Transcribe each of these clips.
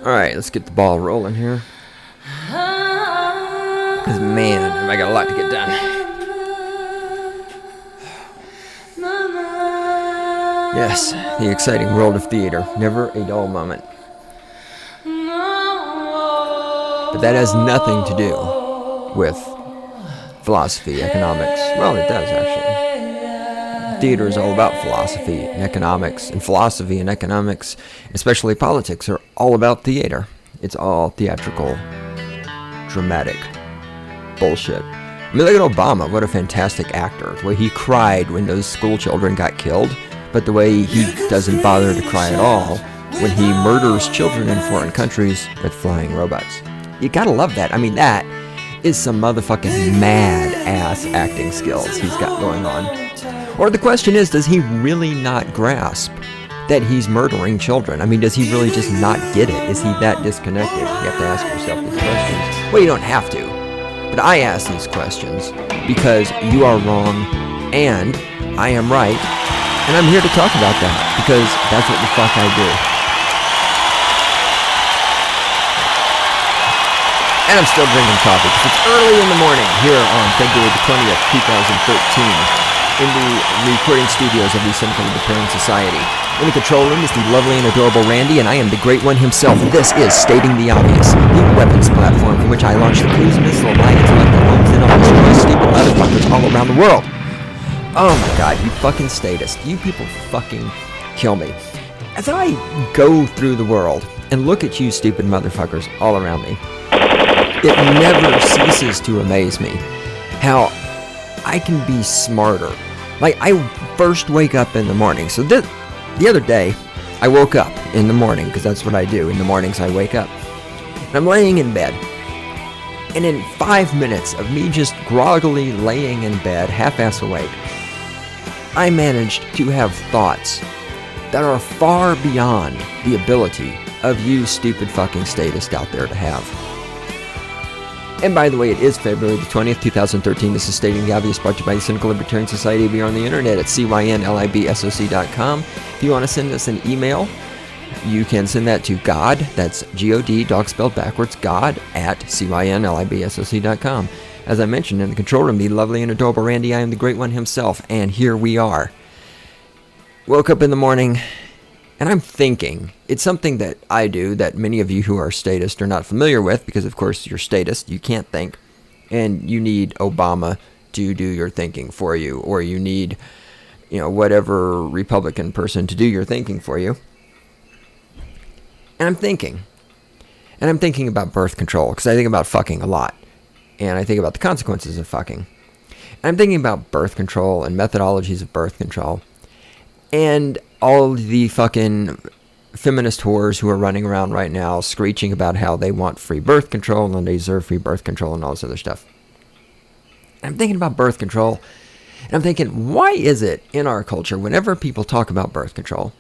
Alright, let's get the ball rolling here. Because, man, I got a lot to get done. Yes, the exciting world of theater. Never a dull moment. But that has nothing to do with philosophy, economics. Well, it does, actually. Theater is all about philosophy and economics, and philosophy and economics, especially politics, are all about theater. It's all theatrical, dramatic bullshit. I mean, look at Obama. What a fantastic actor. The way he cried when those school children got killed, but the way he doesn't bother to cry at all when he murders children in foreign countries with flying robots. You gotta love that. I mean, that is some motherfucking mad-ass acting skills he's got going on. Or the question is, does he really not grasp that he's murdering children? I mean, does he really just not get it? Is he that disconnected? You have to ask yourself these questions. Well, you don't have to. But I ask these questions because you are wrong and I am right. And I'm here to talk about that because that's what the fuck I do. And I'm still drinking coffee because it's early in the morning here on February the 20th, 2013. In the recording studios of the Cynical Libertarian Society. In the control room is the lovely and adorable Randy, and I am the great one himself. This is Stating the Obvious, the weapons platform from which I launch the cruise missile of my intellectual bombs and I'll destroy stupid motherfuckers all around the world. Oh my god, you fucking statists. You people fucking kill me. As I go through the world and look at you stupid motherfuckers all around me, it never ceases to amaze me how I can be smarter. Like, I first wake up in the morning. So the other day, I woke up in the morning, because that's what I do. In the mornings, I wake up. And I'm laying in bed. And in 5 minutes of me just groggily laying in bed, half-ass awake, I managed to have thoughts that are far beyond the ability of you stupid fucking statists out there to have. And by the way, it is February the 20th, 2013. This is Stating the Obvious, brought to you by the Cynical Libertarian Society. We are on the internet at cynlibsoc.com. If you want to send us an email, you can send that to God, that's G-O-D, dog spelled backwards, God at cynlibsoc.com. As I mentioned in the control room, the lovely and adorable Randy, I am the great one himself, and here we are. Woke up in the morning, and I'm thinking. It's something that I do that many of you who are statists are not familiar with, because of course you're statist, you can't think, and you need Obama to do your thinking for you, or you need, whatever Republican person to do your thinking for you. And I'm thinking about birth control, because I think about fucking a lot, and I think about the consequences of fucking. And I'm thinking about birth control and methodologies of birth control, and all the fucking feminist whores who are running around right now screeching about how they want free birth control and they deserve free birth control and all this other stuff. And I'm thinking about birth control, and I'm thinking, why is it in our culture, whenever people talk about birth control,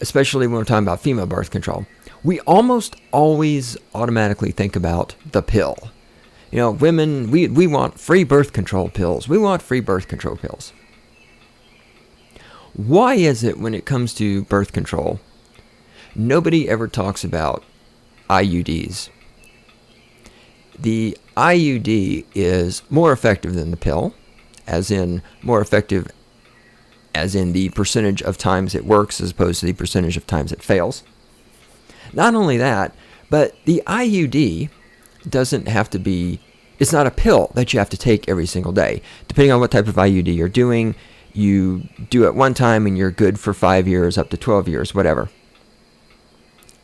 especially when we're talking about female birth control, we almost always automatically think about the pill. Women, we want free birth control pills. We want free birth control pills. Why is it when it comes to birth control, nobody ever talks about IUDs? The IUD is more effective than the pill, as in more effective as in the percentage of times it works as opposed to the percentage of times it fails. Not only that, but the IUD doesn't have to be, it's not a pill that you have to take every single day. Depending on what type of IUD you're doing, you do it one time and you're good for 5 years, up to 12 years, whatever.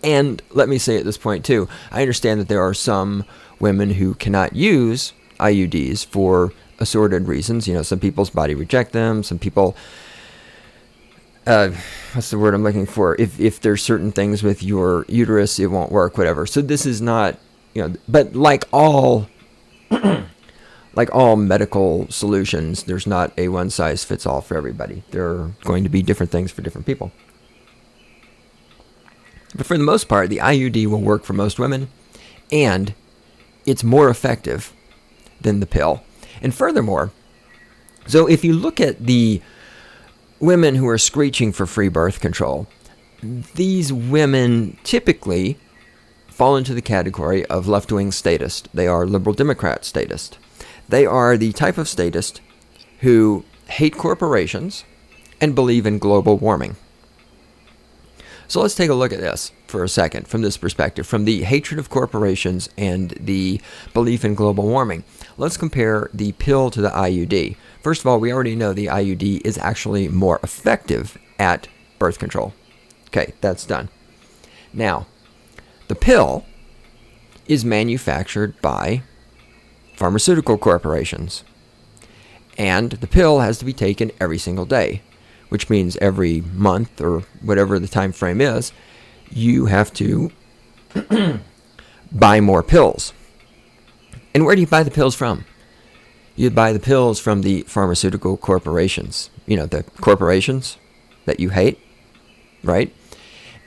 And let me say at this point too, I understand that there are some women who cannot use IUDs for assorted reasons. Some people's body reject them, some people, what's the word I'm looking for? If there's certain things with your uterus, it won't work, whatever. So this is not, but like all medical solutions, there's not a one-size-fits-all for everybody. There are going to be different things for different people. But for the most part, the IUD will work for most women, and it's more effective than the pill. And furthermore, so if you look at the women who are screeching for free birth control, these women typically fall into the category of left-wing statists. They are liberal Democrat statists. They are the type of statist who hate corporations and believe in global warming. So let's take a look at this for a second from this perspective, from the hatred of corporations and the belief in global warming. Let's compare the pill to the IUD. First of all, we already know the IUD is actually more effective at birth control. Okay, that's done. Now, the pill is manufactured by pharmaceutical corporations. And the pill has to be taken every single day, which means every month or whatever the time frame is, you have to buy more pills. And where do you buy the pills from? You buy the pills from the pharmaceutical corporations. You know, the corporations that you hate, right?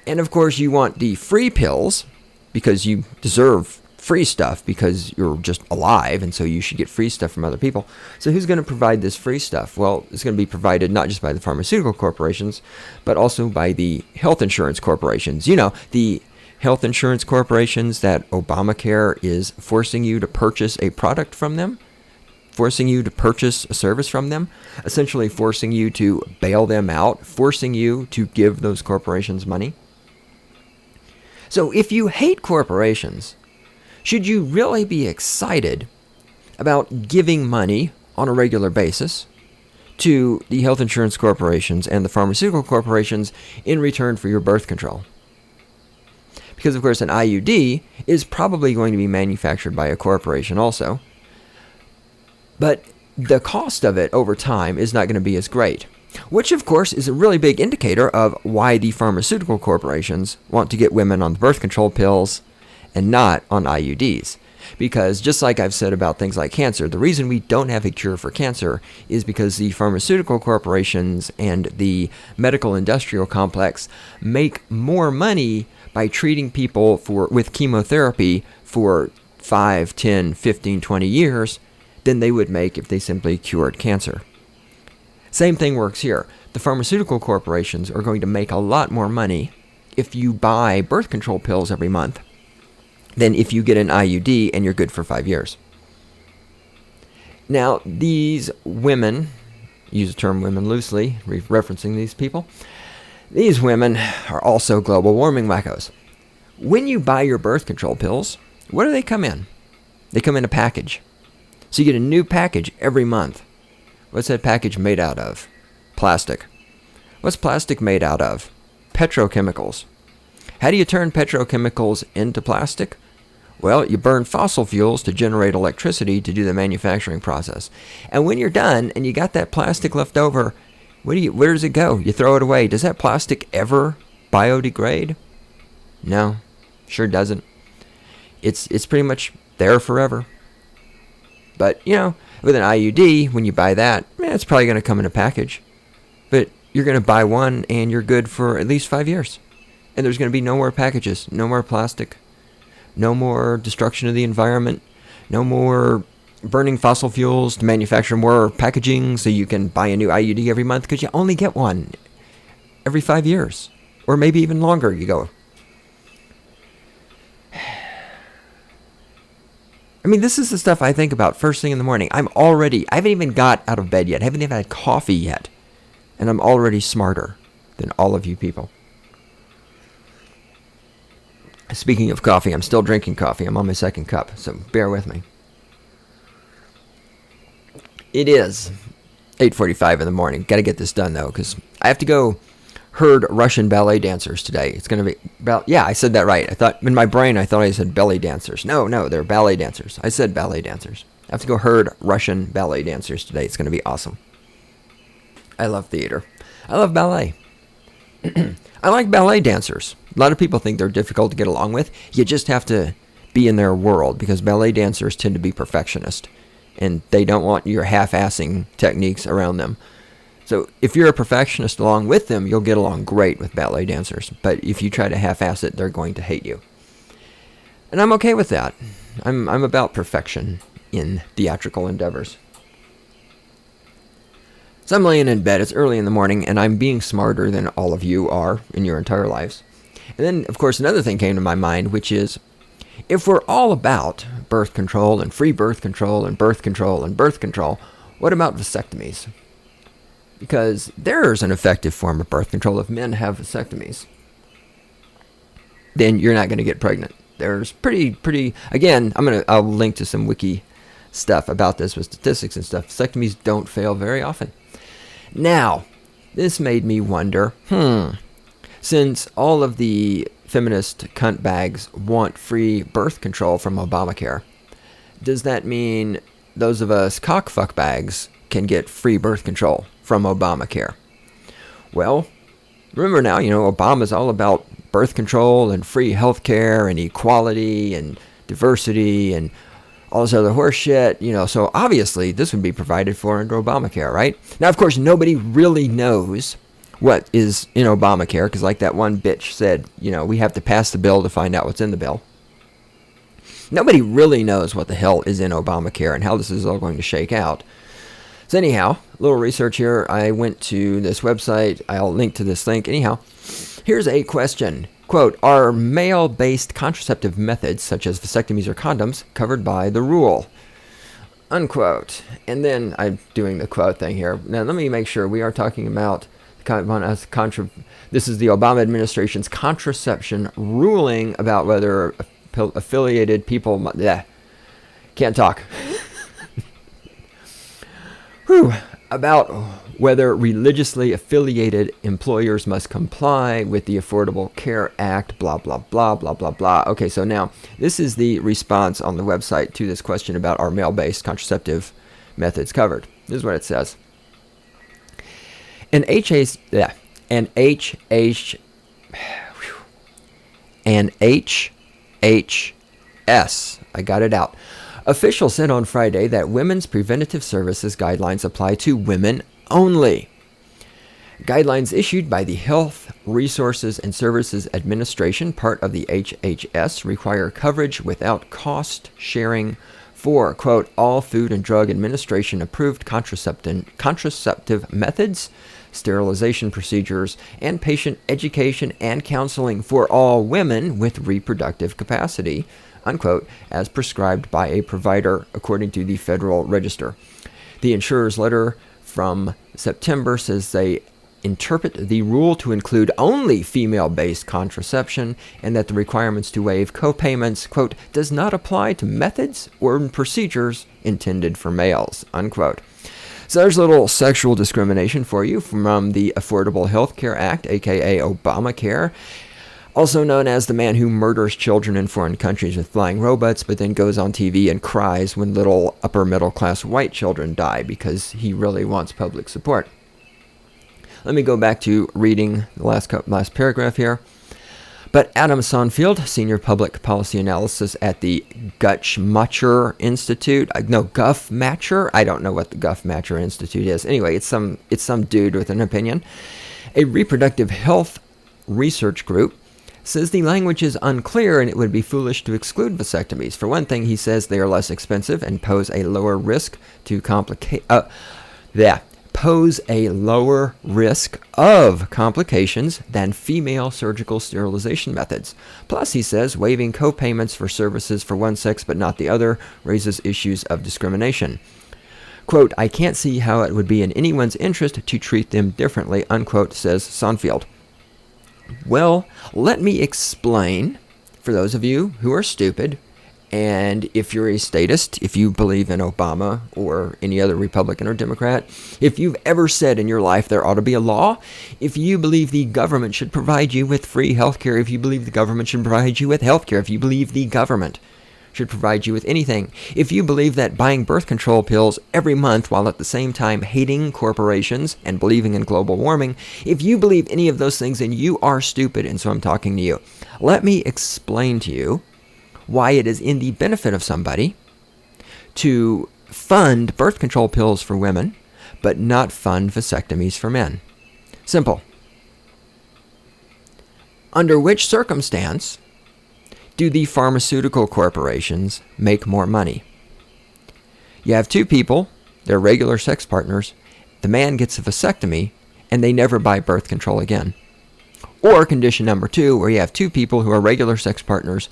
And of course, you want the free pills because you deserve free stuff because you're just alive, and so you should get free stuff from other people. So who's going to provide this free stuff? Well, it's going to be provided not just by the pharmaceutical corporations, but also by the health insurance corporations. You know, the health insurance corporations that Obamacare is forcing you to purchase a product from them, forcing you to purchase a service from them, essentially forcing you to bail them out, forcing you to give those corporations money. So if you hate corporations, should you really be excited about giving money on a regular basis to the health insurance corporations and the pharmaceutical corporations in return for your birth control? Because, of course, an IUD is probably going to be manufactured by a corporation also. But the cost of it over time is not going to be as great, which, of course, is a really big indicator of why the pharmaceutical corporations want to get women on the birth control pills and not on IUDs. Because just like I've said about things like cancer, the reason we don't have a cure for cancer is because the pharmaceutical corporations and the medical industrial complex make more money by treating people with chemotherapy for 5, 10, 15, 20 years than they would make if they simply cured cancer. Same thing works here. The pharmaceutical corporations are going to make a lot more money if you buy birth control pills every month than if you get an IUD and you're good for 5 years. Now, these women, use the term women loosely, referencing these people, these women are also global warming wackos. When you buy your birth control pills, what do they come in? They come in a package. So you get a new package every month. What's that package made out of? Plastic. What's plastic made out of? Petrochemicals. How do you turn petrochemicals into plastic? Well, you burn fossil fuels to generate electricity to do the manufacturing process. And when you're done and you got that plastic left over, where does it go? You throw it away. Does that plastic ever biodegrade? No, sure doesn't. It's pretty much there forever. But, you know, with an IUD, when you buy that, it's probably going to come in a package. But you're going to buy one and you're good for at least 5 years. And there's going to be no more packages, no more plastic, no more destruction of the environment, no more burning fossil fuels to manufacture more packaging so you can buy a new IUD every month because you only get one every 5 years. Or maybe even longer, you go. I mean, this is the stuff I think about first thing in the morning. I haven't even got out of bed yet. I haven't even had coffee yet. And I'm already smarter than all of you people. Speaking of coffee, I'm still drinking coffee. I'm on my second cup, so bear with me. It is 8:45 in the morning. Got to get this done, though, because I have to go herd Russian ballet dancers today. It's going to be... Yeah, I said that right. In my brain, I thought I said belly dancers. No, they're ballet dancers. I said ballet dancers. I have to go herd Russian ballet dancers today. It's going to be awesome. I love theater. I love ballet. I like ballet dancers. A lot of people think they're difficult to get along with. You just have to be in their world because ballet dancers tend to be perfectionist and they don't want your half-assing techniques around them. So if you're a perfectionist along with them, you'll get along great with ballet dancers. But if you try to half-ass it, they're going to hate you. And I'm okay with that. I'm about perfection in theatrical endeavors. So I'm laying in bed, it's early in the morning, and I'm being smarter than all of you are in your entire lives. And then, of course, another thing came to my mind, which is, if we're all about birth control and free birth control and birth control and birth control, what about vasectomies? Because there's an effective form of birth control. If men have vasectomies, then you're not going to get pregnant. There's again, I'll link to some wiki stuff about this with statistics and stuff. Vasectomies don't fail very often. Now, this made me wonder, since all of the feminist cunt bags want free birth control from Obamacare, does that mean those of us cockfuck bags can get free birth control from Obamacare? Well, remember now, Obama's all about birth control and free health care and equality and diversity and all this other horse shit, so obviously this would be provided for under Obamacare, right? Now, of course, nobody really knows what is in Obamacare, because like that one bitch said, we have to pass the bill to find out what's in the bill. Nobody really knows what the hell is in Obamacare and how this is all going to shake out. So anyhow, a little research here. I went to this website. I'll link to this link. Anyhow, here's a question. Quote, are male-based contraceptive methods, such as vasectomies or condoms, covered by the rule? Unquote. And then I'm doing the quote thing here. Now, let me make sure we are talking about this is the Obama administration's contraception ruling about whether affiliated people... can't talk. About whether religiously affiliated employers must comply with the Affordable Care Act, blah, blah, blah, blah, blah, blah. Okay, so now, this is the response on the website to this question about are male-based contraceptive methods covered. This is what it says. An HHS, I got it out. Officials said on Friday that women's preventative services guidelines apply to women only. Guidelines issued by the Health Resources and Services Administration, part of the HHS, require coverage without cost sharing for, quote, all Food and Drug Administration approved contraceptive methods, sterilization procedures, and patient education and counseling for all women with reproductive capacity, unquote, as prescribed by a provider, according to the Federal Register. The insurer's letter from September says they interpret the rule to include only female-based contraception and that the requirements to waive co-payments, quote, does not apply to methods or procedures intended for males, unquote. So there's a little sexual discrimination for you from the Affordable Health Care Act, aka Obamacare, also known as the man who murders children in foreign countries with flying robots, but then goes on TV and cries when little upper-middle-class white children die because he really wants public support. Let me go back to reading the last paragraph here. But Adam Sonfield, Senior Public Policy Analysis at the Guttmacher Institute, Guffmacher? I don't know what the Guffmacher Institute is. Anyway, it's some dude with an opinion. A reproductive health research group says the language is unclear and it would be foolish to exclude vasectomies. For one thing, he says they are less expensive and pose a lower risk to pose a lower risk of complications than female surgical sterilization methods. Plus, he says, waiving co-payments for services for one sex but not the other raises issues of discrimination. Quote, I can't see how it would be in anyone's interest to treat them differently, unquote, says Sonfield. Well, let me explain, for those of you who are stupid, and if you're a statist, if you believe in Obama or any other Republican or Democrat, if you've ever said in your life there ought to be a law, if you believe the government should provide you with free health care, if you believe the government should provide you with health care, if you believe the government should provide you with anything, if you believe that buying birth control pills every month while at the same time hating corporations and believing in global warming, if you believe any of those things, then you are stupid, and so I'm talking to you. Let me explain to you why it is in the benefit of somebody to fund birth control pills for women, but not fund vasectomies for men. Simple. Under which circumstance do the pharmaceutical corporations make more money? You have two people, they're regular sex partners, the man gets a vasectomy and they never buy birth control again. Or condition number 2, where you have two people who are regular sex partners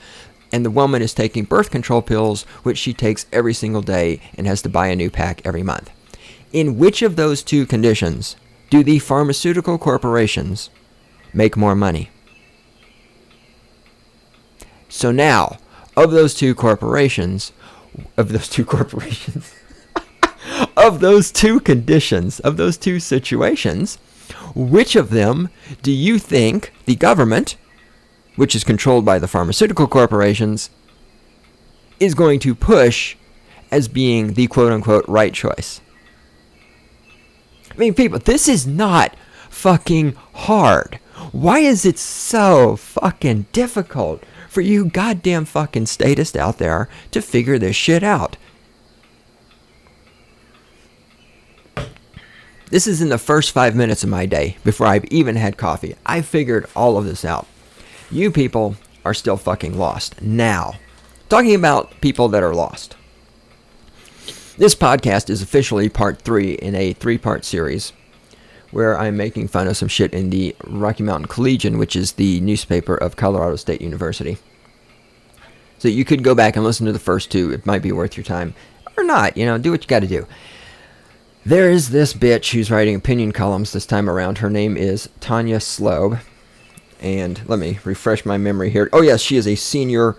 and the woman is taking birth control pills, which she takes every single day and has to buy a new pack every month. In which of those two conditions do the pharmaceutical corporations make more money? So now, of those two conditions, of those two situations, which of them do you think the government, which is controlled by the pharmaceutical corporations, is going to push as being the quote-unquote right choice? I mean, people, this is not fucking hard. Why is it so fucking difficult for you goddamn fucking statists out there to figure this shit out? This is in the first 5 minutes of my day, before I've even had coffee. I figured all of this out. You people are still fucking lost. Now, talking about people that are lost. This podcast is officially part 3 in a 3-part series where I'm making fun of some shit in the Rocky Mountain Collegian, which is the newspaper of Colorado State University. So you could go back and listen to the first 2. It might be worth your time. Or not, do what you gotta do. There is this bitch who's writing opinion columns this time around. Her name is Tanya Slobe. And let me refresh my memory here. Oh yes, she is a senior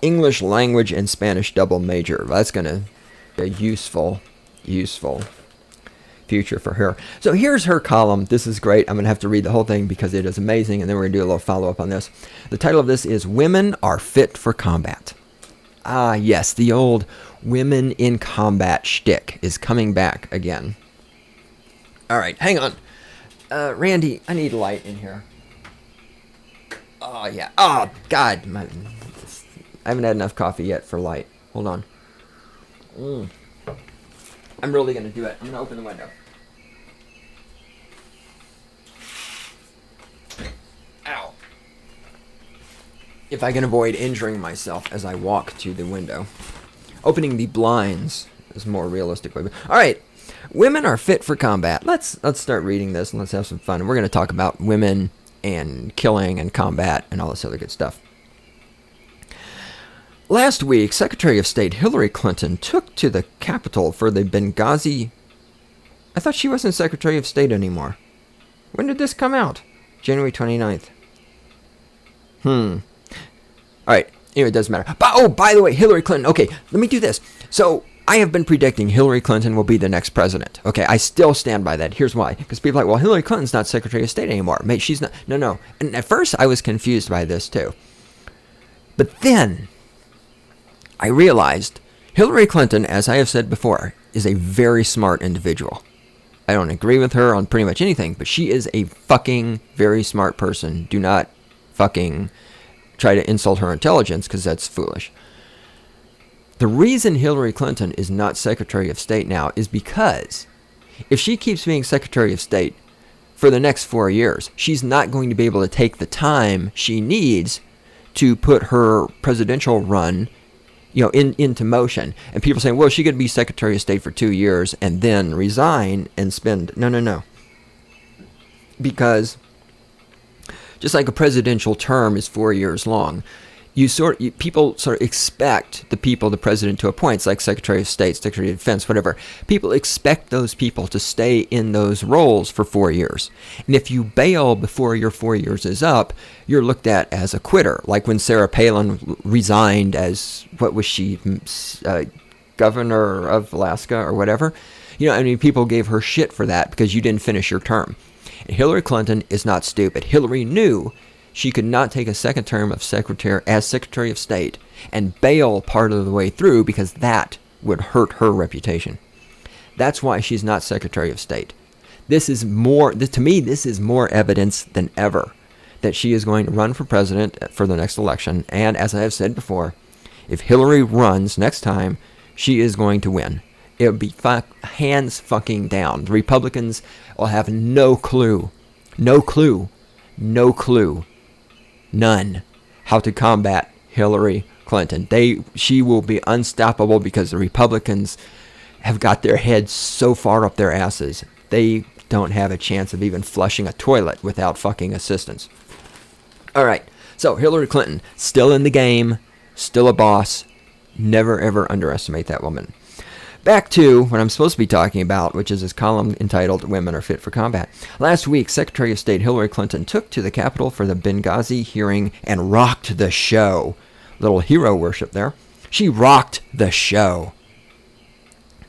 English language and Spanish double major. That's gonna be a useful future for her. So here's her column. This is great. I'm going to have to read the whole thing because it is amazing, and then we're going to do a little follow-up on this. The title of this is Women Are Fit for Combat. Ah, yes, the old women in combat shtick is coming back again. All right, hang on. Randy, I need light in here. Oh, yeah. Oh, God. I haven't had enough coffee yet for light. Hold on. I'm really going to do it. I'm going to open the window. Ow. If I can avoid injuring myself as I walk to the window. Opening the blinds is more realistic way. All right. Women are fit for combat. Let's start reading this and let's have some fun. And we're going to talk about women and killing and combat and all this other good stuff. Last week, Secretary of State Hillary Clinton took to the Capitol for the Benghazi... I thought she wasn't Secretary of State anymore. When did this come out? January 29th. Alright, anyway, it doesn't matter. But, by the way, Hillary Clinton. Okay, let me do this. So, I have been predicting Hillary Clinton will be the next president. Okay, I still stand by that. Here's why. Because people are like, well, Hillary Clinton's not Secretary of State anymore. Mate, she's not... No. And at first, I was confused by this, too. But then... I realized Hillary Clinton, as I have said before, is a very smart individual. I don't agree with her on pretty much anything, but she is a fucking very smart person. Do not fucking try to insult her intelligence, because that's foolish. The reason Hillary Clinton is not Secretary of State now is because if she keeps being Secretary of State for the next 4 years, she's not going to be able to take the time she needs to put her presidential run into motion. And people saying, well, she could be Secretary of State for 2 years and then resign and spend... No. Because just like a presidential term is 4 years long, people sort of expect the people the president to appoint, like Secretary of State, Secretary of Defense, whatever. People expect those people to stay in those roles for 4 years. And if you bail before your 4 years is up, you're looked at as a quitter. Like when Sarah Palin resigned as, what was she, governor of Alaska or whatever. People gave her shit for that because you didn't finish your term. And Hillary Clinton is not stupid. Hillary knew she could not take a second term of Secretary of State and bail part of the way through because that would hurt her reputation. That's why she's not Secretary of State. To me, this is more evidence than ever that she is going to run for president for the next election. And as I have said before, if Hillary runs next time, she is going to win. It would be hands fucking down. The Republicans will have no clue, none, how to combat Hillary Clinton. She will be unstoppable because the Republicans have got their heads so far up their asses. they don't have a chance of even flushing a toilet without fucking assistance. All right, so Hillary Clinton, still in the game, still a boss. Never, ever underestimate that woman. Back to what I'm supposed to be talking about, which is this column entitled Women Are Fit for Combat. Last week, Secretary of State Hillary Clinton took to the Capitol for the Benghazi hearing and rocked the show. Little hero worship there. She rocked the show.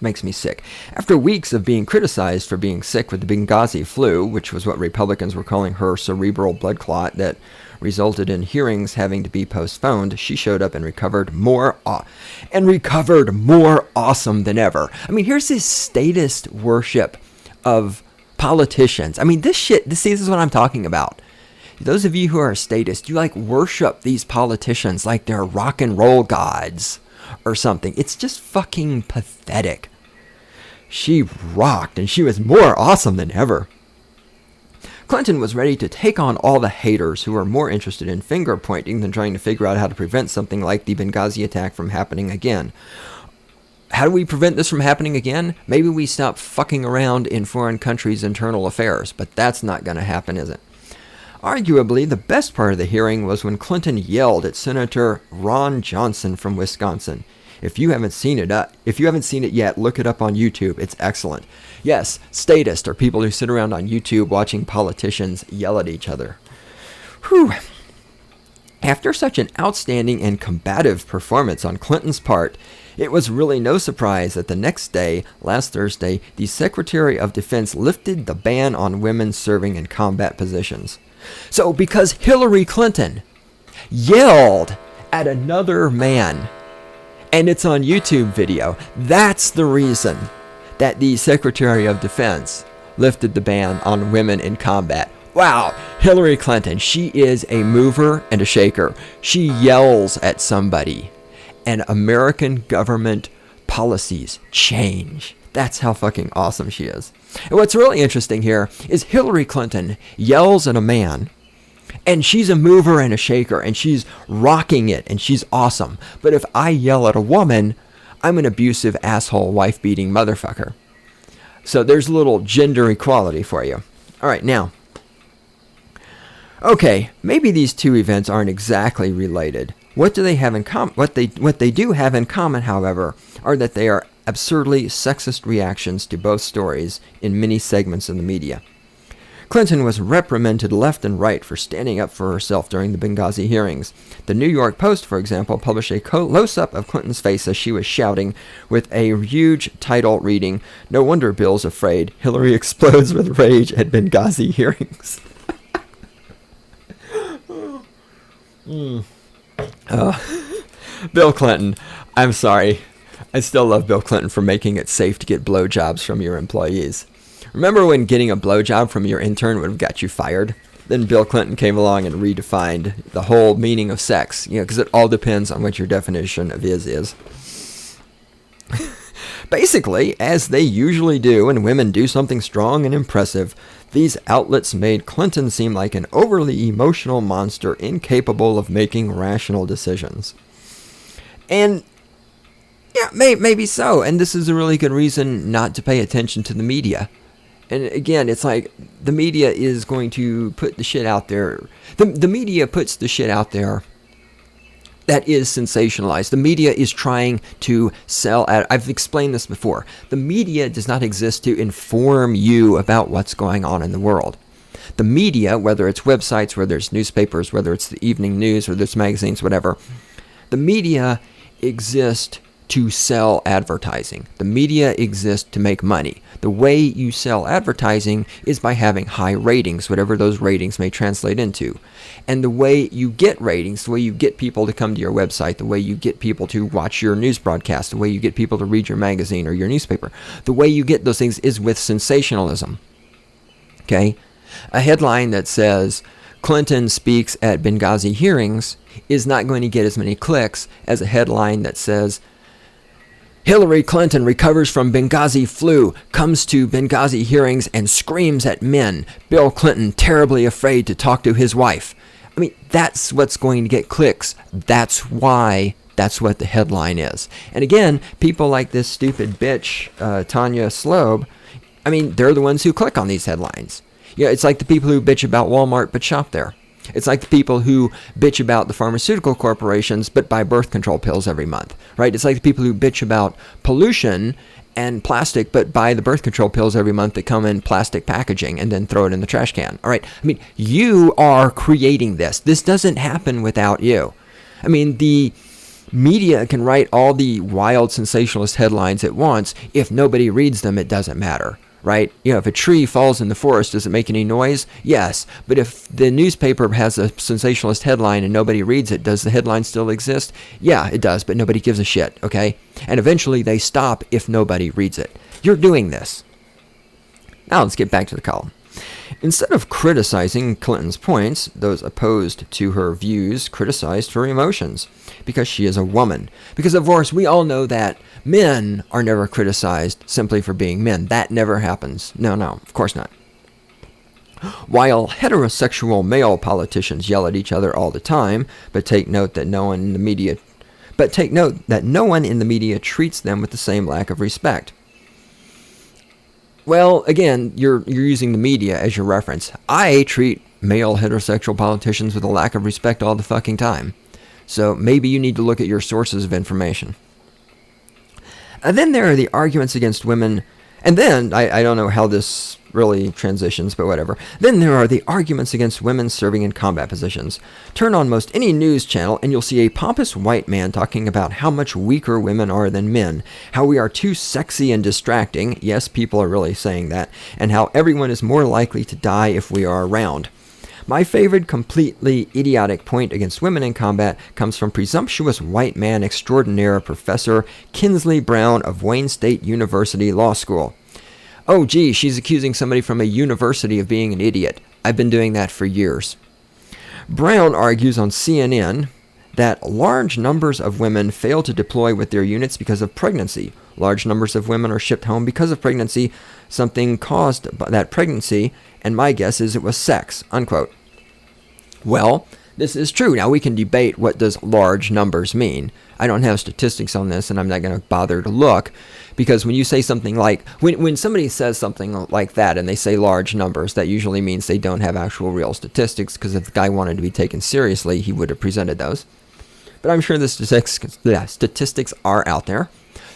Makes me sick. After weeks of being criticized for being sick with the Benghazi flu, which was what Republicans were calling her cerebral blood clot that resulted in hearings having to be postponed, she showed up and recovered more awesome than ever. I mean, here's this statist worship of politicians. I mean, this is what I'm talking about. Those of you who are statists, you like worship these politicians like they're rock and roll gods or something. It's just fucking pathetic. She rocked, and she was more awesome than ever. Clinton was ready to take on all the haters who were more interested in finger pointing than trying to figure out how to prevent something like the Benghazi attack from happening again. How do we prevent this from happening again? Maybe we stop fucking around in foreign countries' internal affairs, but that's not going to happen, is it? Arguably, the best part of the hearing was when Clinton yelled at Senator Ron Johnson from Wisconsin. If you haven't seen it yet, look it up on YouTube. It's excellent. Yes, statists are people who sit around on YouTube watching politicians yell at each other. Whew. After such an outstanding and combative performance on Clinton's part, it was really no surprise that the next day, last Thursday, the Secretary of Defense lifted the ban on women serving in combat positions. So because Hillary Clinton yelled at another man, and it's on YouTube video, that's the reason that the Secretary of Defense lifted the ban on women in combat. Wow, Hillary Clinton, she is a mover and a shaker. She yells at somebody, and American government policies change. That's how fucking awesome she is. And what's really interesting here is Hillary Clinton yells at a man, and she's a mover and a shaker, and she's rocking it, and she's awesome. But if I yell at a woman, I'm an abusive asshole, wife-beating motherfucker. So there's a little gender equality for you. All right, now. Okay, maybe these two events aren't exactly related. What do they have in common? What they do have in common, however, are that they are absurdly sexist reactions to both stories in many segments of the media. Clinton was reprimanded left and right for standing up for herself during the Benghazi hearings. The New York Post, for example, published a close-up of Clinton's face as she was shouting, with a huge title reading, "No wonder Bill's afraid. Hillary explodes with rage at Benghazi hearings." Bill Clinton, I'm sorry. I still love Bill Clinton for making it safe to get blowjobs from your employees. Remember when getting a blowjob from your intern would have got you fired? Then Bill Clinton came along and redefined the whole meaning of sex, because it all depends on what your definition of is. Basically, as they usually do when women do something strong and impressive, these outlets made Clinton seem like an overly emotional monster incapable of making rational decisions. And yeah, maybe so. And this is a really good reason not to pay attention to the media. And again, it's like the media is going to put the shit out there. The media puts the shit out there that is sensationalized. The media is trying to sell. I've explained this before. The media does not exist to inform you about what's going on in the world. The media, whether it's websites, whether it's newspapers, whether it's the evening news, whether it's magazines, whatever, the media exists to sell advertising. The media exists to make money. The way you sell advertising is by having high ratings, whatever those ratings may translate into. And the way you get ratings, the way you get people to come to your website, the way you get people to watch your news broadcast, the way you get people to read your magazine or your newspaper, the way you get those things is with sensationalism. Okay? A headline that says, "Clinton speaks at Benghazi hearings," is not going to get as many clicks as a headline that says, "Hillary Clinton recovers from Benghazi flu, comes to Benghazi hearings and screams at men. Bill Clinton terribly afraid to talk to his wife." I mean, that's what's going to get clicks. That's why that's what the headline is. And again, people like this stupid bitch, Tanya Slobe, I mean, they're the ones who click on these headlines. Yeah, it's like the people who bitch about Walmart but shop there. It's like the people who bitch about the pharmaceutical corporations but buy birth control pills every month, right? It's like the people who bitch about pollution and plastic but buy the birth control pills every month that come in plastic packaging and then throw it in the trash can. All right, I mean, you are creating this. This doesn't happen without you. I mean, the media can write all the wild sensationalist headlines it wants. If nobody reads them, it doesn't matter. Right? You know, if a tree falls in the forest, does it make any noise? Yes. But if the newspaper has a sensationalist headline and nobody reads it, does the headline still exist? Yeah, it does, but nobody gives a shit, okay? And eventually they stop if nobody reads it. You're doing this. Now let's get back to the column. Instead of criticizing Clinton's points, those opposed to her views criticized her emotions because she is a woman. Because, of course, we all know that men are never criticized simply for being men. That never happens. No, of course not. While heterosexual male politicians yell at each other all the time, but take note that no one in the media treats them with the same lack of respect. Well, again, you're using the media as your reference. I treat male heterosexual politicians with a lack of respect all the fucking time. So maybe you need to look at your sources of information. And then there are the arguments against women. And then, I don't know how this really transitions, but whatever. Then there are the arguments against women serving in combat positions. Turn on most any news channel and you'll see a pompous white man talking about how much weaker women are than men, how we are too sexy and distracting, yes, people are really saying that, and how everyone is more likely to die if we are around. My favorite completely idiotic point against women in combat comes from presumptuous white man extraordinaire Professor Kinsley Brown of Wayne State University Law School. Oh, gee, she's accusing somebody from a university of being an idiot. I've been doing that for years. Brown argues on CNN that large numbers of women fail to deploy with their units because of pregnancy. Large numbers of women are shipped home because of pregnancy, something caused by that pregnancy, and my guess is it was sex, unquote. Well, this is true. Now, we can debate what does large numbers mean. I don't have statistics on this, and I'm not going to bother to look, because when you say something like, when somebody says something like that and they say large numbers, that usually means they don't have actual real statistics, because if the guy wanted to be taken seriously, he would have presented those. But I'm sure the statistics are out there.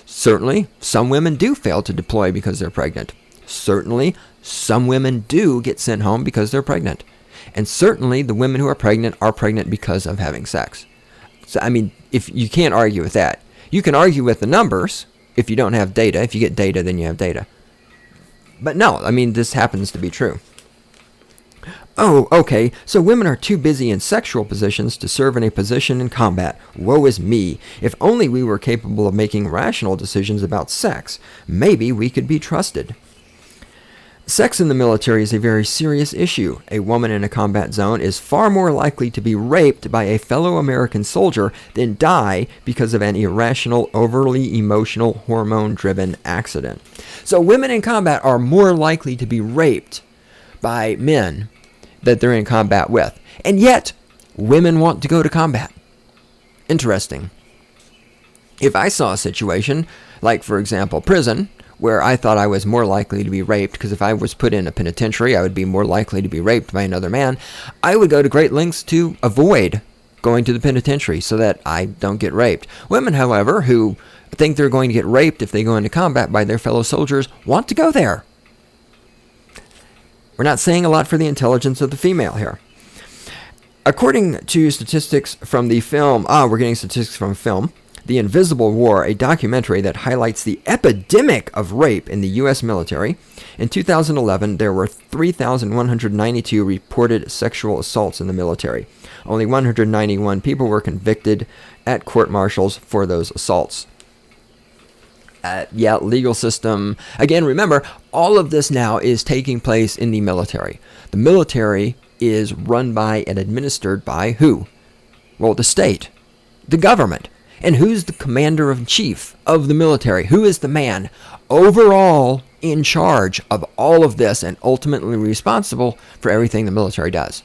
Certainly, some women do fail to deploy because they're pregnant. Certainly, some women do get sent home because they're pregnant. And certainly, the women who are pregnant because of having sex. So, I mean, if you can't argue with that. You can argue with the numbers if you don't have data. If you get data, then you have data. But no, I mean, this happens to be true. Oh, okay, so women are too busy in sexual positions to serve in a position in combat. Woe is me. If only we were capable of making rational decisions about sex, maybe we could be trusted. Sex in the military is a very serious issue. A woman in a combat zone is far more likely to be raped by a fellow American soldier than die because of an irrational, overly emotional, hormone-driven accident. So women in combat are more likely to be raped by men that they're in combat with. And yet, women want to go to combat. Interesting. If I saw a situation, like, for example, prison, where I thought I was more likely to be raped, because if I was put in a penitentiary, I would be more likely to be raped by another man, I would go to great lengths to avoid going to the penitentiary so that I don't get raped. Women, however, who think they're going to get raped if they go into combat by their fellow soldiers, want to go there. We're not saying a lot for the intelligence of the female here. According to statistics from the film, we're getting statistics from a film, The Invisible War, a documentary that highlights the epidemic of rape in the U.S. military. In 2011, there were 3,192 reported sexual assaults in the military. Only 191 people were convicted at court-martials for those assaults. Legal system. Again, remember, all of this now is taking place in the military. The military is run by and administered by who? Well, the state, the government. And who's the commander-in-chief of the military? Who is the man overall in charge of all of this and ultimately responsible for everything the military does?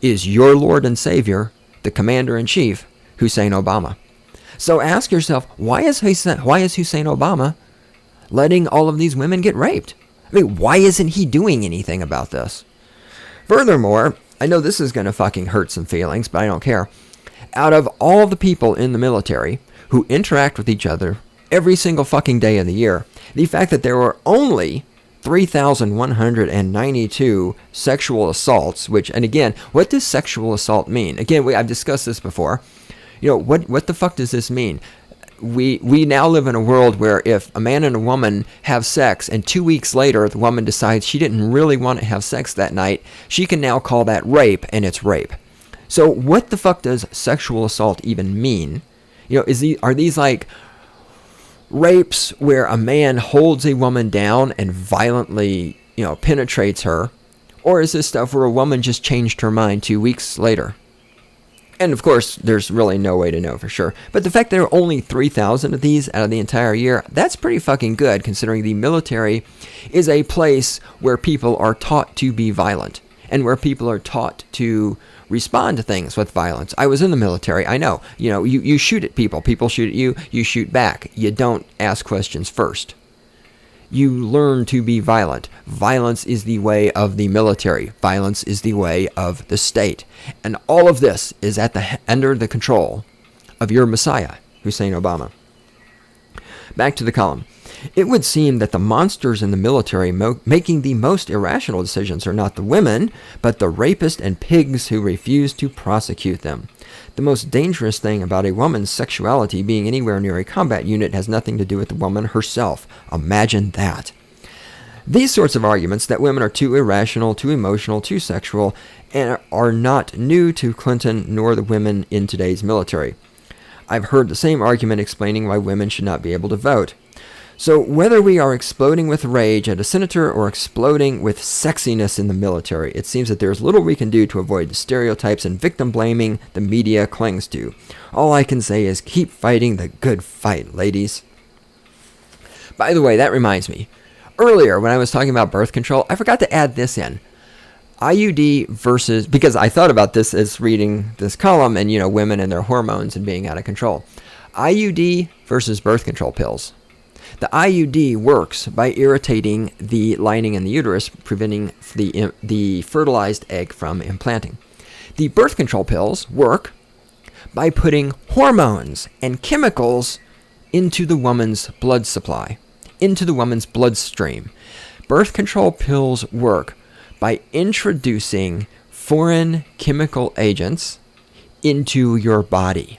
Is your Lord and Savior, the commander-in-chief, Hussein Obama. So ask yourself, why is Hussein Obama letting all of these women get raped? I mean, why isn't he doing anything about this? Furthermore, I know this is going to fucking hurt some feelings, but I don't care. Out of all the people in the military who interact with each other every single fucking day of the year, the fact that there were only 3,192 sexual assaults, which, and again, what does sexual assault mean? Again, I've discussed this before. What the fuck does this mean? We now live in a world where if a man and a woman have sex and 2 weeks later the woman decides she didn't really want to have sex that night, she can now call that rape, and it's rape. So what the fuck does sexual assault even mean? Are these like rapes where a man holds a woman down and violently, penetrates her? Or is this stuff where a woman just changed her mind 2 weeks later? And of course, there's really no way to know for sure. But the fact there are only 3,000 of these out of the entire year, that's pretty fucking good, considering the military is a place where people are taught to be violent and where people are taught to respond to things with violence. I was in the military. I know. You shoot at people. People shoot at you. You shoot back. You don't ask questions first. You learn to be violent. Violence is the way of the military. Violence is the way of the state. And all of this is under the control of your Messiah, Hussein Obama. Back to the column. It would seem that the monsters in the military making the most irrational decisions are not the women, but the rapists and pigs who refuse to prosecute them. The most dangerous thing about a woman's sexuality being anywhere near a combat unit has nothing to do with the woman herself. Imagine that. These sorts of arguments that women are too irrational, too emotional, too sexual, and are not new to Clinton nor the women in today's military. I've heard the same argument explaining why women should not be able to vote. So whether we are exploding with rage at a senator or exploding with sexiness in the military, it seems that there's little we can do to avoid the stereotypes and victim blaming the media clings to. All I can say is keep fighting the good fight, ladies. By the way, that reminds me. Earlier, when I was talking about birth control, I forgot to add this in. IUD versus, because I thought about this as reading this column and, women and their hormones and being out of control. IUD versus birth control pills. The IUD works by irritating the lining in the uterus, preventing the fertilized egg from implanting. The birth control pills work by putting hormones and chemicals into the woman's blood supply, into the woman's bloodstream. Birth control pills work by introducing foreign chemical agents into your body.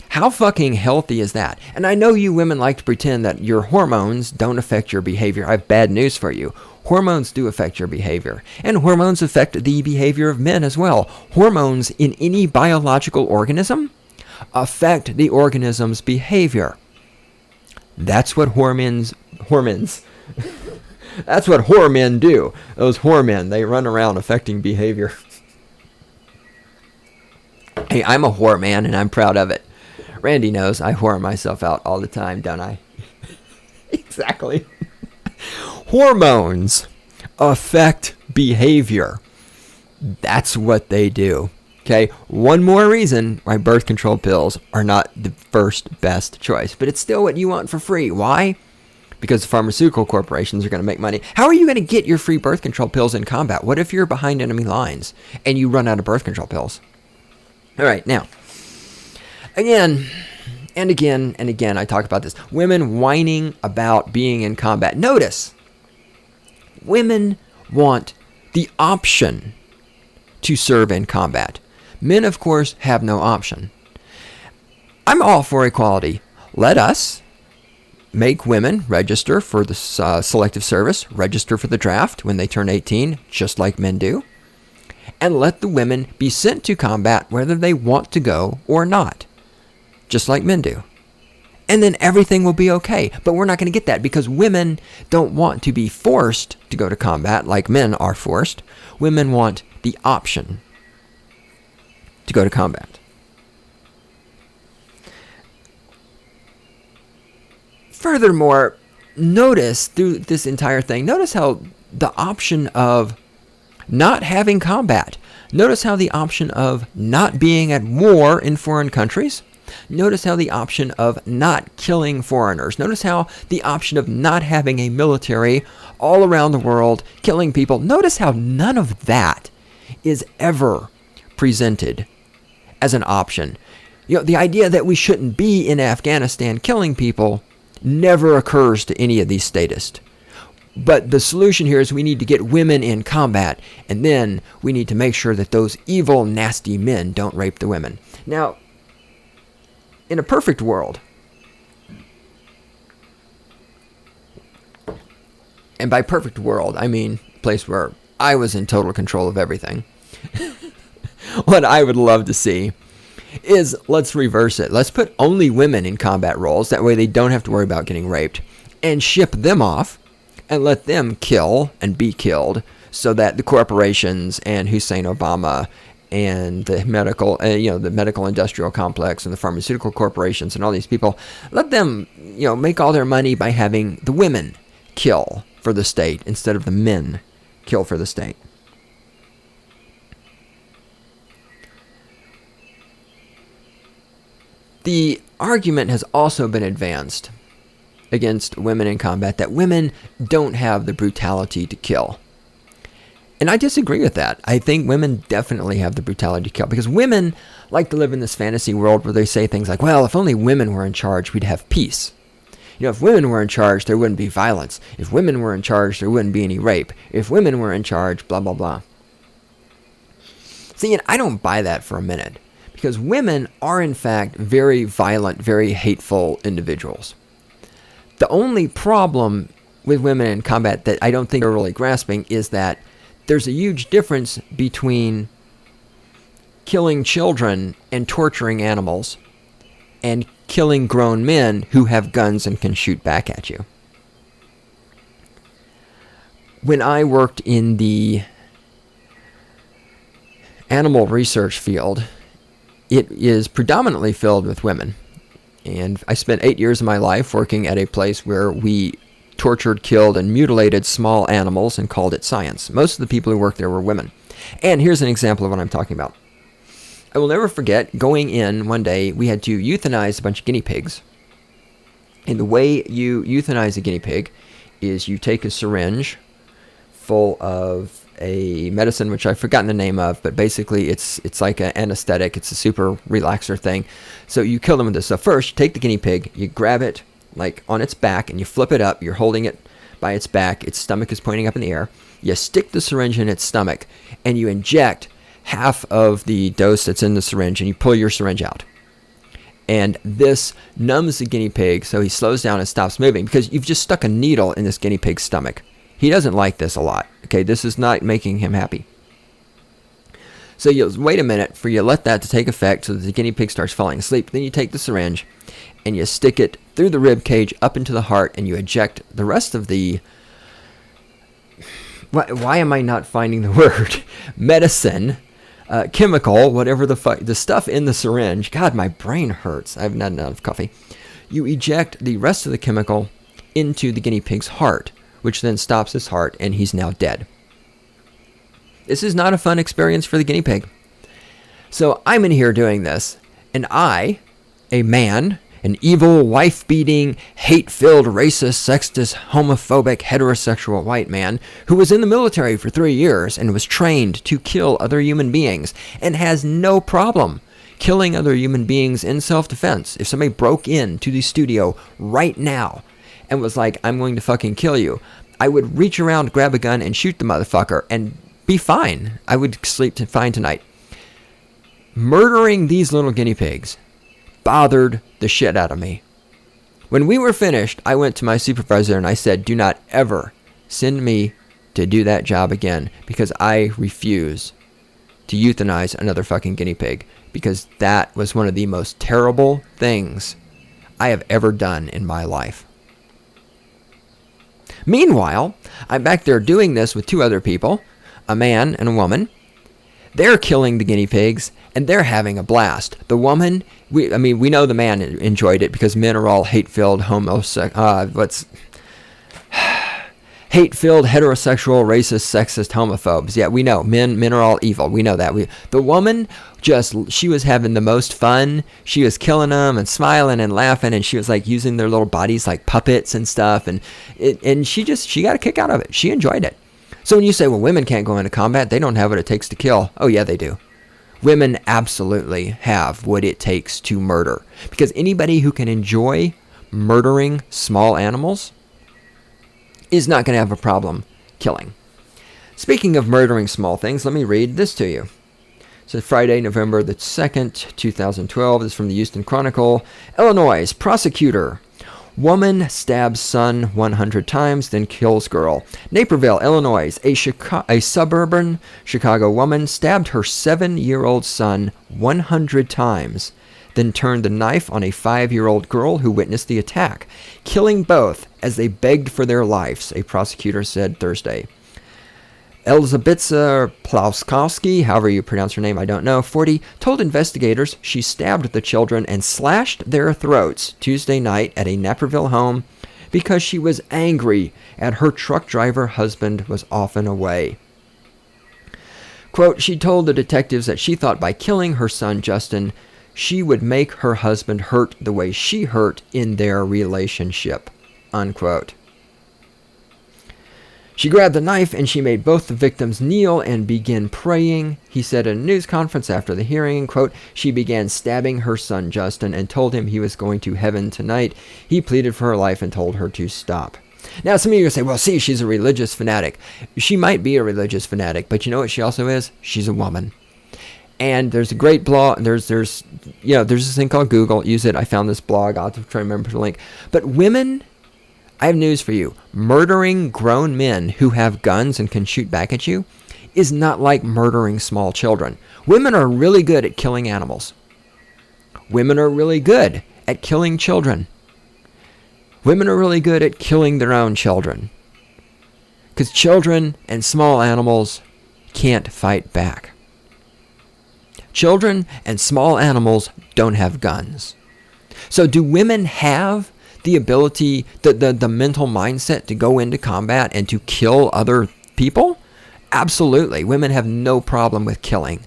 How fucking healthy is that? And I know you women like to pretend that your hormones don't affect your behavior. I have bad news for you. Hormones do affect your behavior. And hormones affect the behavior of men as well. Hormones in any biological organism affect the organism's behavior. That's what hormones. That's what whoremen do. Those whoremen, they run around affecting behavior. Hey, I'm a whore man and I'm proud of it. Randy knows I whore myself out all the time, don't I? Exactly. Hormones affect behavior. That's what they do. Okay, one more reason why birth control pills are not the first best choice. But it's still what you want for free. Why? Because pharmaceutical corporations are going to make money. How are you going to get your free birth control pills in combat? What if you're behind enemy lines and you run out of birth control pills? All right, now, again and again and again, I talk about this. Women whining about being in combat. Notice, women want the option to serve in combat. Men, of course, have no option. I'm all for equality. Let us make women register for the selective service, register for the draft when they turn 18, just like men do. And let the women be sent to combat whether they want to go or not, just like men do. And then everything will be okay. But we're not going to get that because women don't want to be forced to go to combat like men are forced. Women want the option to go to combat. Furthermore, notice through this entire thing, notice how the option of not having combat, notice how the option of not being at war in foreign countries, Notice how the option of not killing foreigners, notice how the option of not having a military all around the world killing people, notice how none of that is ever presented as an option. The idea that we shouldn't be in Afghanistan killing people never occurs to any of these statists. But the solution here is we need to get women in combat, and then we need to make sure that those evil, nasty men don't rape the women. Now, in a perfect world, and by perfect world, I mean a place where I was in total control of everything, what I would love to see is, let's reverse it. Let's put only women in combat roles. That way they don't have to worry about getting raped. And ship them off and let them kill and be killed so that the corporations and Hussein Obama and the medical, the medical industrial complex and the pharmaceutical corporations and all these people, let them, make all their money by having the women kill for the state instead of the men kill for the state. The argument has also been advanced against women in combat that women don't have the brutality to kill. And I disagree with that. I think women definitely have the brutality to kill, because women like to live in this fantasy world where they say things like, well, if only women were in charge, we'd have peace. If women were in charge, there wouldn't be violence. If women were in charge, there wouldn't be any rape. If women were in charge, blah, blah, blah. See, and I don't buy that for a minute. Because women are, in fact, very violent, very hateful individuals. The only problem with women in combat that I don't think they're really grasping is that there's a huge difference between killing children and torturing animals and killing grown men who have guns and can shoot back at you. When I worked in the animal research field, it is predominantly filled with women. And I spent 8 years of my life working at a place where we tortured, killed, and mutilated small animals and called it science. Most of the people who worked there were women. And here's an example of what I'm talking about. I will never forget going in one day, we had to euthanize a bunch of guinea pigs. And the way you euthanize a guinea pig is you take a syringe full of a medicine which I've forgotten the name of, but basically it's like an anesthetic. It's a super relaxer thing. So you kill them with this. So first, you take the guinea pig, you grab it like on its back, and you flip it up. You're holding it by its back. Its stomach is pointing up in the air. You stick the syringe in its stomach, and you inject half of the dose that's in the syringe, and you pull your syringe out. And this numbs the guinea pig so he slows down and stops moving, because you've just stuck a needle in this guinea pig's stomach. He doesn't like this a lot. Okay, this is not making him happy. So you wait a minute for you let that to take effect so that the guinea pig starts falling asleep. Then you take the syringe and you stick it through the rib cage up into the heart, and you eject the rest of the... Why am I not finding the word? Medicine, chemical, whatever the stuff in the syringe. God, my brain hurts. I haven't had enough coffee. You eject the rest of the chemical into the guinea pig's heart, which then stops his heart, and he's now dead. This is not a fun experience for the guinea pig. So I'm in here doing this, and I, a man, an evil, wife-beating, hate-filled, racist, sexist, homophobic, heterosexual white man who was in the military for 3 years and was trained to kill other human beings and has no problem killing other human beings in self-defense. If somebody broke into the studio right now and was like, I'm going to fucking kill you, I would reach around, grab a gun, and shoot the motherfucker and be fine. I would sleep fine tonight. Murdering these little guinea pigs bothered the shit out of me. When we were finished, I went to my supervisor and I said, do not ever send me to do that job again, because I refuse to euthanize another fucking guinea pig, because that was one of the most terrible things I have ever done in my life. Meanwhile, I'm back there doing this with 2 other people, a man and a woman. They're killing the guinea pigs, and they're having a blast. The woman, we know the man enjoyed it, because men are all hate-filled, hate-filled, heterosexual, racist, sexist, homophobes. Yeah, we know. Men are all evil. We know that. The woman, she was having the most fun. She was killing them and smiling and laughing, and she was like using their little bodies like puppets and stuff, and she got a kick out of it. She enjoyed it. So when you say, well, women can't go into combat, they don't have what it takes to kill. Oh, yeah, they do. Women absolutely have what it takes to murder. Because anybody who can enjoy murdering small animals is not going to have a problem killing. Speaking of murdering small things, let me read this to you. So Friday, November the 2nd, 2012. This is from the Houston Chronicle. Illinois, prosecutor. Woman stabs son 100 times, then kills girl. Naperville, Illinois. A suburban Chicago woman stabbed her 7-year-old son 100 times, then turned the knife on a 5-year-old girl who witnessed the attack, killing both as they begged for their lives, a prosecutor said Thursday. Elizabetza Plauskowski, however you pronounce her name, I don't know, 40, told investigators she stabbed the children and slashed their throats Tuesday night at a Naperville home because she was angry at her truck driver husband was often away. Quote, she told the detectives that she thought by killing her son Justin, she would make her husband hurt the way she hurt in their relationship, unquote. She grabbed the knife and she made both the victims kneel and begin praying. He said in a news conference after the hearing, quote, she began stabbing her son Justin and told him he was going to heaven tonight. He pleaded for her life and told her to stop. Now, some of you are going to say, well, see, she's a religious fanatic. She might be a religious fanatic, but you know what she also is? She's a woman. And there's a great blog. There's this thing called Google. Use it. I found this blog. I'll have to try to remember the link. But women, I have news for you. Murdering grown men who have guns and can shoot back at you is not like murdering small children. Women are really good at killing animals. Women are really good at killing children. Women are really good at killing their own children. Because children and small animals can't fight back. Children and small animals don't have guns. So do women have the ability, the mental mindset to go into combat and to kill other people? Absolutely. Women have no problem with killing.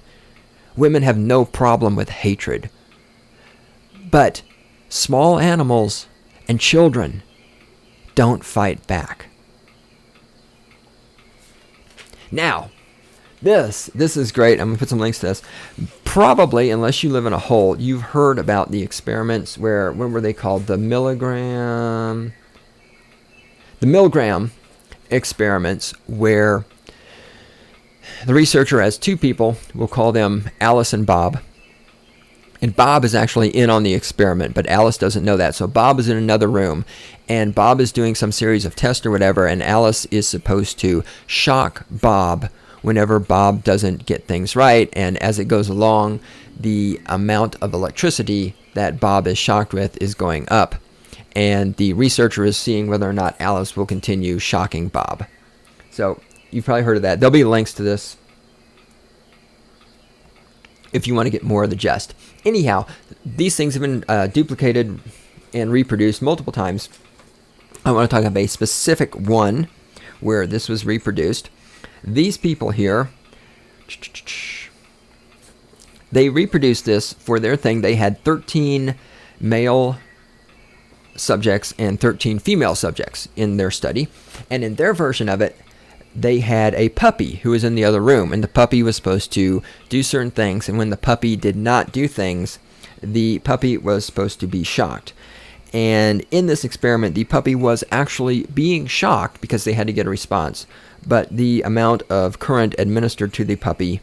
Women have no problem with hatred. But small animals and children don't fight back. Now, this is great. I'm going to put some links to this. Probably, unless you live in a hole, you've heard about the experiments where, when were they called? The Milgram experiments, where the researcher has two people, we'll call them Alice and Bob. And Bob is actually in on the experiment, but Alice doesn't know that. So Bob is in another room, and Bob is doing some series of tests or whatever, and Alice is supposed to shock Bob whenever Bob doesn't get things right, and as it goes along, the amount of electricity that Bob is shocked with is going up, and the researcher is seeing whether or not Alice will continue shocking Bob. So you've probably heard of that. There'll be links to this if you want to get more of the gist. Anyhow, these things have been duplicated and reproduced multiple times. I want to talk about a specific one where this was reproduced. These people here, they reproduced this for their thing. They had 13 male subjects and 13 female subjects in their study. And in their version of it, they had a puppy who was in the other room. And the puppy was supposed to do certain things. And when the puppy did not do things, the puppy was supposed to be shocked. And in this experiment, the puppy was actually being shocked because they had to get a response. But the amount of current administered to the puppy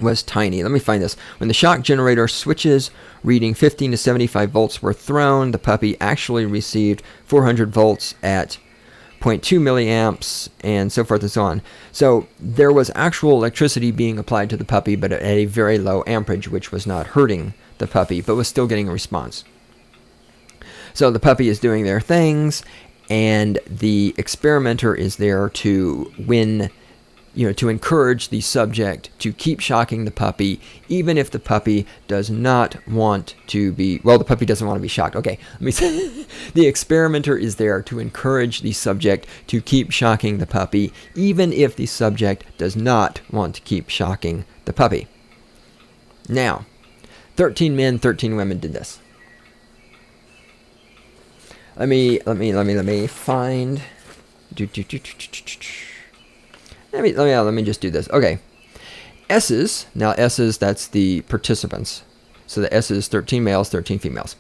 was tiny. Let me find this. When the shock generator switches reading 15 to 75 volts were thrown, the puppy actually received 400 volts at 0.2 milliamps and so forth and so on. So there was actual electricity being applied to the puppy, but at a very low amperage, which was not hurting the puppy, but was still getting a response. So the puppy is doing their things, and the experimenter is there to win to encourage the subject to keep shocking the puppy, even if the puppy does not want to be, the puppy doesn't want to be shocked. Okay, let me say, the experimenter is there to encourage the subject to keep shocking the puppy, even if the subject does not want to keep shocking the puppy. Now, 13 men, 13 women did this. Let me find. Let me just do this. Okay. S's, now S's, that's the participants. So the S's, 13 males, 13 females.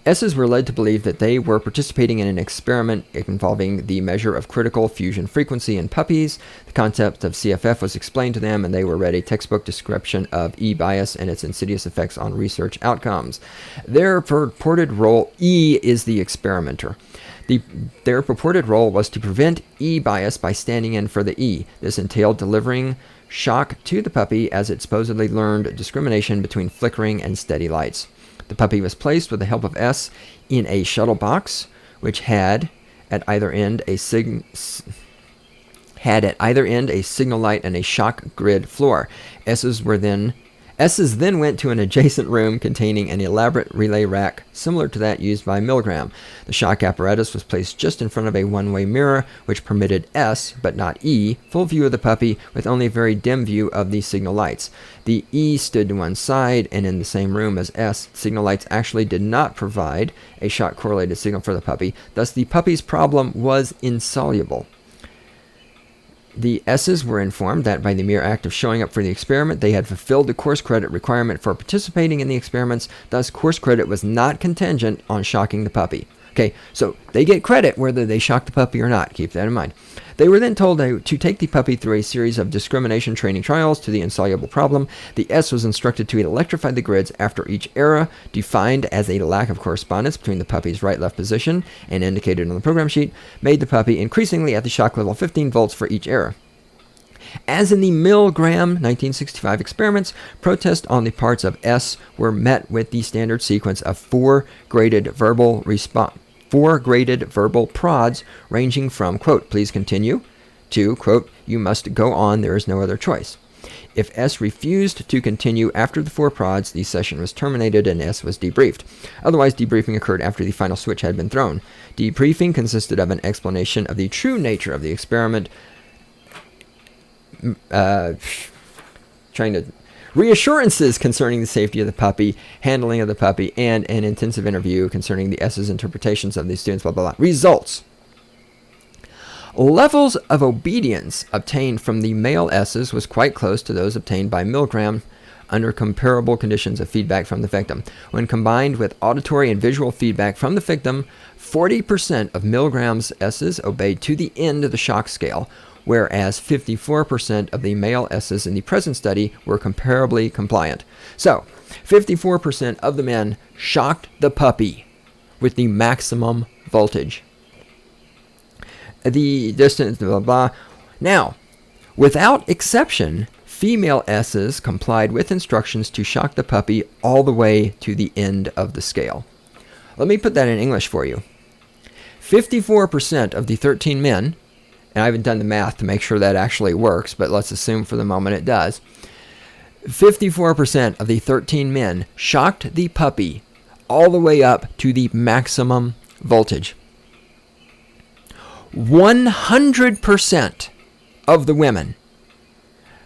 S's were led to believe that they were participating in an experiment involving the measure of critical fusion frequency in puppies. The concept of CFF was explained to them, and they were read a textbook description of E-bias and its insidious effects on research outcomes. Their purported role, E is the experimenter. Their purported role was to prevent E-bias by standing in for the E. This entailed delivering shock to the puppy as it supposedly learned discrimination between flickering and steady lights. The puppy was placed with the help of S in a shuttle box, which had at either end a signal light and a shock grid floor. S's then went to an adjacent room containing an elaborate relay rack similar to that used by Milgram. The shock apparatus was placed just in front of a one-way mirror, which permitted S, but not E, full view of the puppy with only a very dim view of the signal lights. The E stood to one side, and in the same room as S, signal lights actually did not provide a shock-correlated signal for the puppy. Thus, the puppy's problem was insoluble. The S's were informed that by the mere act of showing up for the experiment, they had fulfilled the course credit requirement for participating in the experiments. Thus, course credit was not contingent on shocking the puppy. Okay, so they get credit whether they shock the puppy or not. Keep that in mind. They were then told to take the puppy through a series of discrimination training trials to the insoluble problem. The S was instructed to electrify the grids after each error, defined as a lack of correspondence between the puppy's right-left position and indicated on the program sheet, made the puppy increasingly at the shock level 15 volts for each error. As in the Milgram 1965 experiments, protests on the parts of S were met with the standard sequence of four graded verbal prods ranging from, quote, please continue, to, quote, you must go on, there is no other choice. If S refused to continue after the four prods, the session was terminated and S was debriefed. Otherwise, debriefing occurred after the final switch had been thrown. Debriefing consisted of an explanation of the true nature of the experiment, reassurances concerning the safety of the puppy, handling of the puppy, and an intensive interview concerning the S's interpretations of the students, blah, blah, blah. Results. Levels of obedience obtained from the male S's was quite close to those obtained by Milgram under comparable conditions of feedback from the victim. When combined with auditory and visual feedback from the victim, 40% of Milgram's S's obeyed to the end of the shock scale, whereas 54% of the male S's in the present study were comparably compliant. So, 54% of the men shocked the puppy with the maximum voltage. The distance, blah, blah. Now, without exception, female S's complied with instructions to shock the puppy all the way to the end of the scale. Let me put that in English for you. 54% of the 13 men, and I haven't done the math to make sure that actually works, but let's assume for the moment it does. 54% of the 13 men shocked the puppy all the way up to the maximum voltage. 100% of the women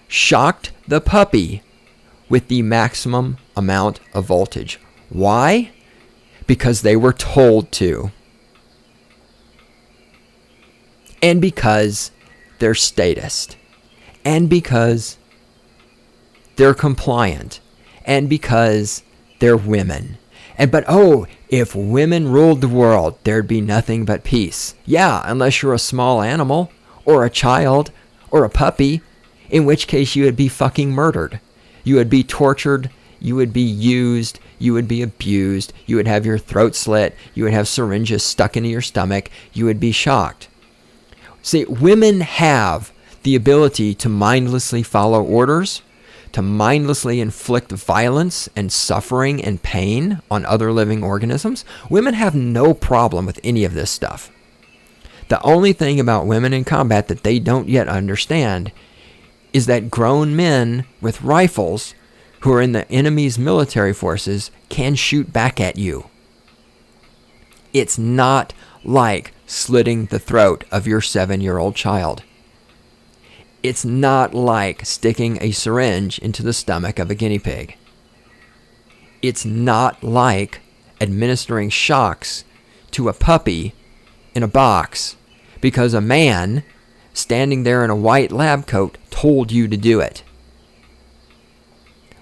shocked the puppy with the maximum amount of voltage. Why? Because they were told to. And because they're statist. And because they're compliant. And because they're women. If women ruled the world, there'd be nothing but peace. Yeah, unless you're a small animal, or a child, or a puppy, in which case you would be fucking murdered. You would be tortured, you would be used, you would be abused, you would have your throat slit, you would have syringes stuck into your stomach, you would be shocked. See, women have the ability to mindlessly follow orders, to mindlessly inflict violence and suffering and pain on other living organisms. Women have no problem with any of this stuff. The only thing about women in combat that they don't yet understand is that grown men with rifles who are in the enemy's military forces can shoot back at you. It's not like slitting the throat of your 7-year-old child. It's not like sticking a syringe into the stomach of a guinea pig. It's not like administering shocks to a puppy in a box because a man standing there in a white lab coat told you to do it.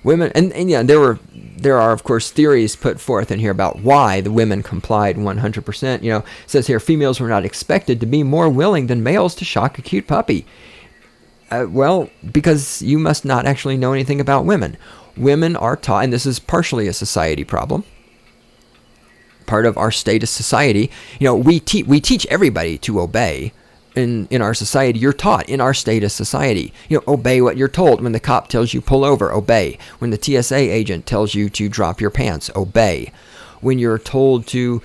Women, and yeah, there are of course theories put forth in here about why the women complied 100%. It says here, females were not expected to be more willing than males to shock a cute puppy. Well, because you must not actually know anything about women. Women are taught, and this is partially a society problem, part of our status society. We teach everybody to obey. In our society, you're taught in our status society, obey what you're told. When the cop tells you pull over, obey. When the TSA agent tells you to drop your pants, obey. When you're told to,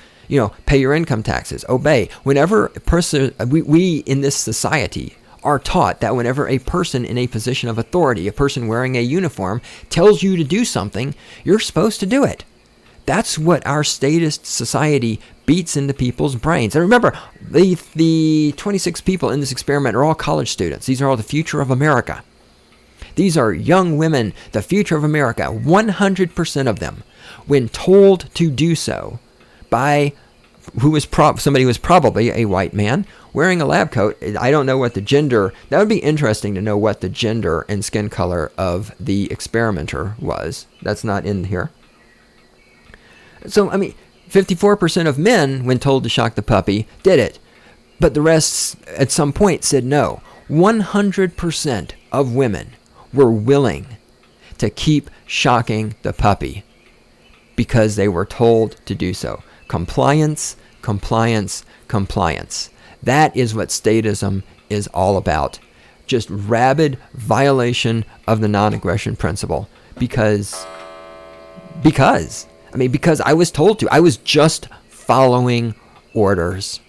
pay your income taxes, obey. Whenever a person, we in this society are taught that whenever a person in a position of authority, a person wearing a uniform, tells you to do something, you're supposed to do it. That's what our statist society beats into people's brains. And remember, the 26 people in this experiment are all college students. These are all the future of America. These are young women, the future of America. 100% of them, when told to do so by somebody who was probably a white man wearing a lab coat. I don't know what the gender, that would be interesting to know what the gender and skin color of the experimenter was. That's not in here. So, 54% of men, when told to shock the puppy, did it. But the rest, at some point, said no. 100% of women were willing to keep shocking the puppy because they were told to do so. Compliance, compliance, compliance. That is what statism is all about. Just rabid violation of the non-aggression principle. Because I was told to. I was just following orders.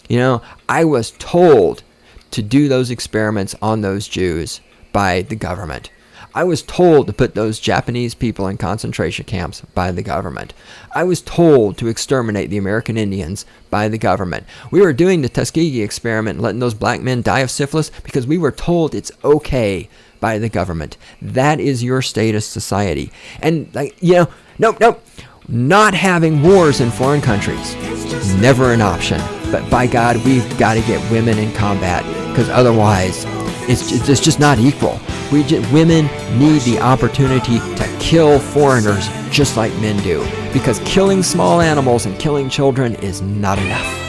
I was told to do those experiments on those Jews by the government. I was told to put those Japanese people in concentration camps by the government. I was told to exterminate the American Indians by the government. We were doing the Tuskegee experiment and letting those black men die of syphilis because we were told it's okay by the government. That is your statist society. And nope. Not having wars in foreign countries, never an option. But by God, we've got to get women in combat because otherwise it's just not equal. Women need the opportunity to kill foreigners just like men do, because killing small animals and killing children is not enough.